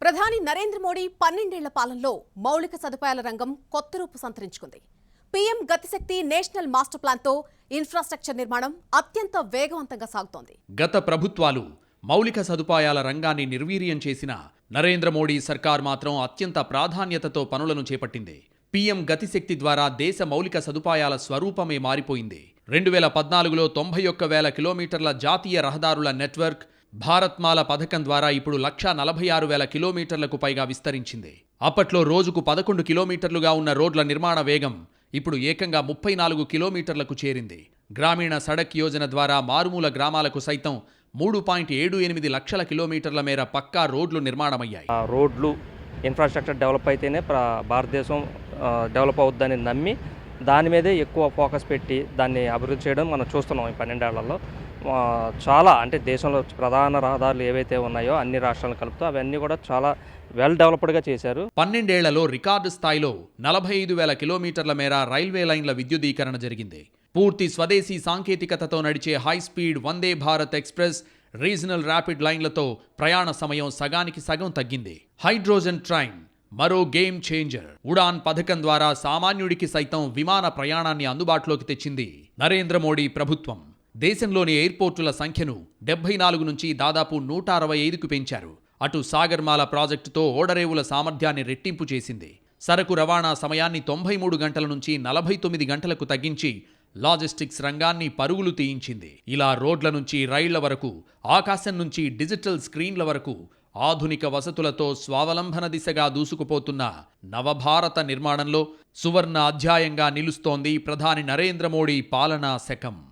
ప్రధాని నరేంద్ర మోడీ 12 ఏళ్ల పాలనలో మౌలిక సదుపాయాల రంగం కొత్త రూపు సంతరించుకుంది. పీఎం గతిశక్తి నేషనల్ మాస్టర్ ప్లాన్తో ఇన్ఫ్రాస్ట్రక్చర్ నిర్మాణం అత్యంత వేగవంతంగా సాగుతోంది. గత ప్రభుత్వాలు మౌలిక సదుపాయాల రంగాన్ని నిర్వీర్యం చేసిన నరేంద్ర మోడీ సర్కార్ మాత్రం అత్యంత ప్రాధాన్యతతో పనులను చేపట్టింది. పీఎం గతిశక్తి ద్వారా దేశ మౌలిక సదుపాయాల స్వరూపమే మారిపోయింది. 2014లో 91,000 కిలోమీటర్ల జాతీయ రహదారుల నెట్వర్క్ భారత్మాల పథకం ద్వారా ఇప్పుడు 146,000 కిలోమీటర్లకు పైగా విస్తరించింది. అప్పట్లో రోజుకు 11 కిలోమీటర్లుగా ఉన్న రోడ్ల నిర్మాణ వేగం ఇప్పుడు ఏకంగా 34 కిలోమీటర్లకు చేరింది. గ్రామీణ సడక్ యోజన ద్వారా మారుమూల గ్రామాలకు సైతం 3.78 లక్షల కిలోమీటర్ల మేర పక్కా రోడ్లు నిర్మాణమయ్యాయి. రోడ్లు ఇన్ఫ్రాస్ట్రక్చర్ డెవలప్ అయితేనే భారతదేశం డెవలప్ అవుద్దని నమ్మి దాని మీదే ఎక్కువ ఫోకస్ పెట్టి దాన్ని అభివృద్ధి చేయడం మనం చూస్తున్నాం. ఈ 12 ఏళ్లలో చాలా అంటే దేశంలో ప్రధాన రహదారులు ఏవైతే ఉన్నాయో అన్ని రాష్ట్రాలను కలుపుతూ అవన్నీ కూడా చాలా వెల్ డెవలప్డ్గా చేశారు. 12 ఏళ్లలో రికార్డు స్థాయిలో 45,000 కిలోమీటర్ల మేర రైల్వే లైన్ల విద్యుదీకరణ జరిగింది. పూర్తి స్వదేశీ సాంకేతికతతో నడిచే high speed Vande Bharat express, regional rapid లైన్లతో ప్రయాణ సమయం సగానికి సగం తగ్గింది. హైడ్రోజన్ ట్రైన్ మరో గేమ్ చేంజర్. ఉడాన్ పథకం ద్వారా సామాన్యుడికి సైతం విమాన ప్రయాణాన్ని అందుబాటులోకి తెచ్చింది నరేంద్ర మోడీ ప్రభుత్వం. దేశంలోని ఎయిర్పోర్టుల సంఖ్యను 74 నుంచి దాదాపు 165కు పెంచారు. అటు సాగర్మాల ప్రాజెక్టుతో ఓడరేవుల సామర్థ్యాన్ని రెట్టింపు చేసింది. సరకు రవాణా సమయాన్ని 93 గంటల నుంచి 49 గంటలకు తగ్గించి లాజిస్టిక్స్ రంగాన్ని పరుగులు తీయించింది. ఇలా రోడ్ల నుంచి రైళ్ల వరకు, ఆకాశం నుంచి డిజిటల్ స్క్రీన్ల వరకు ఆధునిక వసతులతో స్వావలంబన దిశగా దూసుకుపోతున్న నవభారత నిర్మాణంలో సువర్ణ అధ్యాయంగా నిలుస్తోంది ప్రధాని నరేంద్ర మోడీ పాలనా శకం.